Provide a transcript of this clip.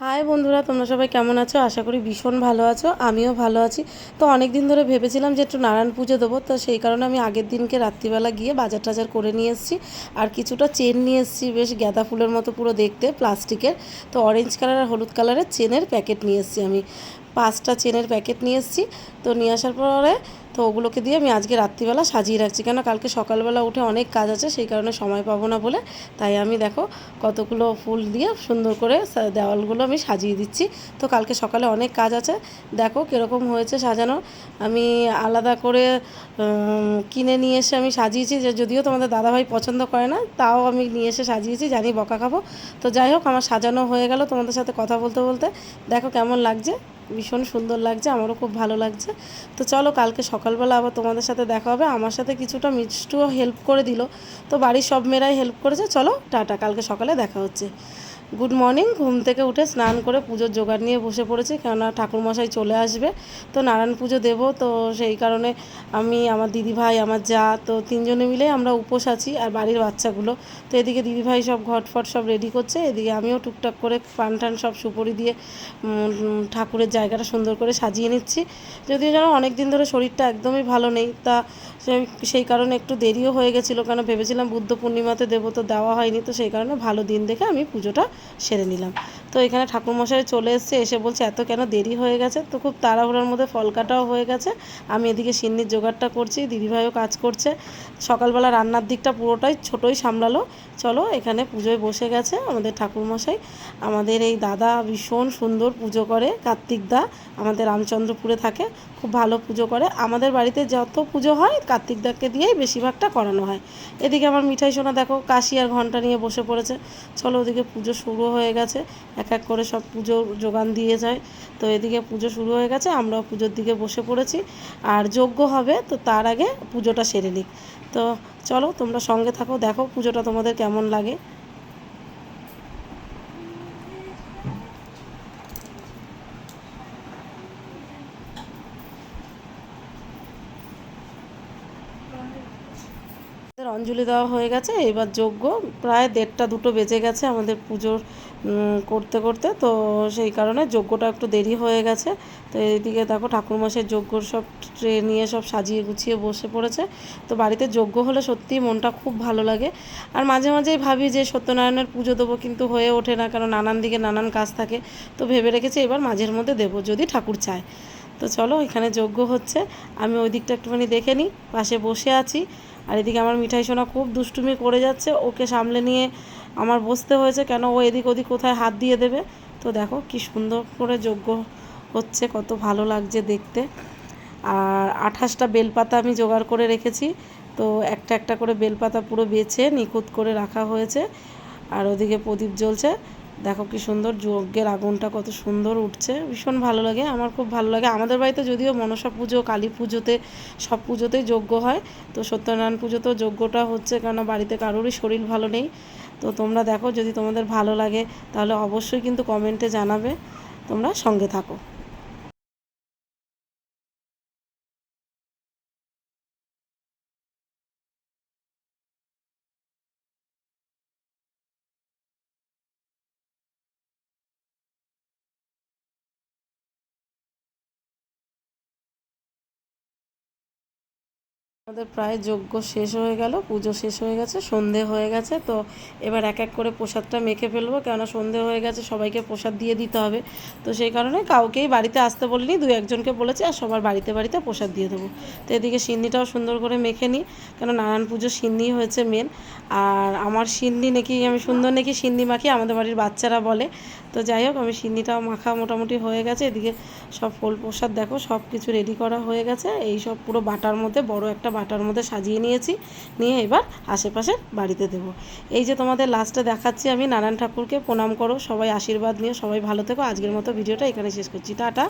High বন্ধুরা, তোমরা সবাই কেমন আছো? আশা করি ভীষণ ভালো আছো। আমিও ভালো আছি। তো অনেক দিন ধরে ভেবেছিলাম যে একটু নারায়ণ পুজো দেবো, তো সেই কারণে আমি আগের দিনকে রাত্রিবেলা গিয়ে বাজার টাজার করে নিয়ে এসেছি। আর কিছুটা চেন নিয়ে এসেছি, বেশ গাঁদা ফুলের মতো পুরো দেখতে, প্লাস্টিকের। তো অরেঞ্জ কালার আর হলুদ কালারের চেনের প্যাকেট নিয়ে এসেছি আমি। 5টা চেনের প্যাকেট নিয়ে এসেছি। তো নিয়ে আসার পরে তো ওগুলোকে দিয়ে আমি আজকে রাত্রিবেলা সাজিয়ে রাখছি, কেন কালকে সকালবেলা উঠে অনেক কাজ আছে, সেই কারণে সময় পাবো না বলে। তাই আমি দেখো কতগুলো ফুল দিয়ে সুন্দর করে দেওয়ালগুলো আমি সাজিয়ে দিচ্ছি। তো কালকে সকালে অনেক কাজ আছে। দেখো কীরকম হয়েছে সাজানো। আমি আলাদা করে কিনে নিয়ে এসে আমি সাজিয়েছি, যে যদিও তোমাদের দাদাভাই পছন্দ করে না, তাও আমি নিয়ে এসে সাজিয়েছি, জানি বকা খাবো। তো যাই হোক, আমার সাজানো হয়ে গেল। তোমাদের সাথে কথা বলতে বলতে দেখো কেমন লাগছে, ভীষণ সুন্দর লাগছে, আমারও খুব ভালো লাগছে। তো চলো, কালকে সকালবেলা আবার তোমাদের সাথে দেখা হবে। আমার সাথে কিছুটা মিষ্টিও হেল্প করে দিল, তো বাড়ির সব মেয়েরাই হেল্প করেছে। চলো টাটা, কালকে সকালে দেখা হচ্ছে। Good morning. ঘুম থেকে উঠে স্নান করে পুজোর জোগাড় নিয়ে বসে পড়েছি, কেননা ঠাকুরমশাই চলে আসবে। তো নারায়ণ পুজো দেবো, তো সেই কারণে আমি, আমার দিদিভাই, আমার যা, তো তিনজনে মিলে আমরা উপোস আছি, আর বাড়ির বাচ্চাগুলো। তো এদিকে দিদিভাই সব ঘটফট সব রেডি করছে, এদিকে আমিও টুকটাক করে পান টান সব সুপরি দিয়ে ঠাকুরের জায়গাটা সুন্দর করে সাজিয়ে নিচ্ছি। যদিও যেন অনেক দিন ধরে শরীরটা একদমই ভালো নেই, তা সেই কারণে একটু দেরিও হয়ে গেছিলো, কেন ভেবেছিলাম বুদ্ধ পূর্ণিমাতে দেবো, তো দেওয়া হয়নি। তো সেই কারণে ভালো দিন দেখে আমি পুজোটা সেরে নিলাম। তো এখানে ঠাকুরমশাই চলে এসেছে, এসে বলছে এত কেন দেরি হয়ে গেছে। তো খুব তাড়াহুড়োর মধ্যে ফল কাটাও হয়ে গেছে। আমি এদিকে সিন্নির জোগাড়টা করছি, দিদিভাইও কাজ করছে। সকালবেলা রান্নার দিকটা পুরোটাই ছোটোই সামলালো। চলো, এখানে পুজোয় বসে গেছে আমাদের ঠাকুরমশাই। আমাদের এই দাদা ভীষণ সুন্দর পুজো করে, কার্তিক দা, আমাদের রামচন্দ্রপুরে থাকে, খুব ভালো পুজো করে। আমাদের বাড়িতে যত পুজো হয় কার্তিক দাকে দিয়েই বেশিরভাগটা করানো হয়। এদিকে আমার মিঠাই সোনা দেখো কাশি আর ঘন্টা নিয়ে বসে পড়েছে। চলো, ওদিকে পুজো শুরু হয়ে গেছে, এক এক করে সব পুজোর যোগান দিয়ে যায়। তো এদিকে পুজো শুরু হয়ে গেছে, আমরাও পুজোর দিকে বসে পড়েছি। আর যজ্ঞ হবে, তো তার আগে পুজোটা সেরে নিই। তো চলো, তোমরা সঙ্গে থাকো, দেখো পুজোটা তোমাদের কেমন লাগে। আমাদের অঞ্জলি দেওয়া হয়ে গেছে, এবার যজ্ঞ। প্রায় 1:30-2 বেজে গেছে আমাদের পুজোর করতে করতে, তো সেই কারণে যজ্ঞটা একটু দেরি হয়ে গেছে। তো এইদিকে দেখো ঠাকুরমশাই যজ্ঞর সব ট্রে নিয়ে সব সাজিয়ে গুছিয়ে বসে পড়েছে। তো বাড়িতে যজ্ঞ হলে সত্যিই মনটা খুব ভালো লাগে। আর মাঝে মাঝেই ভাবি যে সত্যনারায়ণের পুজো দেবো, কিন্তু হয়ে ওঠে না, কারণ নানান দিকে নানান কাজ থাকে। তো ভেবে রেখেছি এবার মাঝের মধ্যে দেবো, যদি ঠাকুর চায়। তো চলো, এখানে যজ্ঞ হচ্ছে, আমি ওই দিকটা একটুখানি দেখে নিই, পাশে বসে আছি। আর এদিকে আমার মিঠাই সোনা খুব দুষ্টুমি করে যাচ্ছে, ওকে সামলে নিয়ে আমার বসতে হয়েছে, কেন ও এদিক ওদিক কোথায় হাত দিয়ে দেবে। তো দেখো কি সুন্দর করে যজ্ঞ হচ্ছে, কত ভালো লাগছে দেখতে। আর 28টা বেলপাতা আমি জোগাড় করে রেখেছি, তো একটা একটা করে বেলপাতা পুরো বেছে নিখুঁত করে রাখা হয়েছে। আর ওদিকে প্রদীপ জ্বলছে, দেখো কি সুন্দর যজ্ঞের আগুনটা কত সুন্দর উঠছে, ভীষণ ভালো লাগে, আমার খুব ভালো লাগে। আমাদের বাড়িতে যদিও মনসা পুজো, কালী পুজোতে, সব পুজোতেই যজ্ঞ হয়। তো সত্যনারায়ণ পুজোতেও যজ্ঞটা হচ্ছে, কেন বাড়িতে কারোরই শরীর ভালো নেই। তো তোমরা দেখো, যদি তোমাদের ভালো লাগে তাহলে অবশ্যই কিন্তু কমেন্টে জানাবে। তোমরা সঙ্গে থাকো। আমাদের প্রায় যজ্ঞ শেষ হয়ে গেল, পুজো শেষ হয়ে গেছে, সন্ধে হয়ে গেছে। তো এবার এক এক করে প্রসাদটা মেখে ফেলবো, কেননা সন্ধে হয়ে গেছে, সবাইকে প্রসাদ দিয়ে দিতে হবে। তো সেই কারণে কাউকেই বাড়িতে আসতে বলিনি, 2-1জনকে বলেছি, আর সবার বাড়িতে বাড়িতে প্রসাদ দিয়ে দেবো। তো এদিকে সিন্নিটাও সুন্দর করে মেখে নিই, কেন নারায়ণ পুজো সিন্নি হয়েছে মেন। আর আমার সিন্নি নাকি, আমি সুন্দর নাকি সিন্নি মাখি, আমাদের বাড়ির বাচ্চারা বলে। তো যাই হোক, আমি সিন্নিটাও মাখা মোটামুটি হয়ে গেছে। এদিকে সব ফল প্রসাদ দেখো সব কিছু রেডি করা হয়ে গেছে, এই সব পুরো বাটার মধ্যে, বড় একটা বাটার মধ্যে সাজিয়ে নিয়েছি, নিয়ে এবার আশেপাশের বাড়িতে দেবো। এই যে তোমাদের লাস্টে দেখাচ্ছি আমি, নারায়ণ ঠাকুরকে প্রণাম করো, সবাই আশীর্বাদ নিও, সবাই ভালো থেকো। আজকের মতো ভিডিওটা এখানে শেষ করছি, টাটা।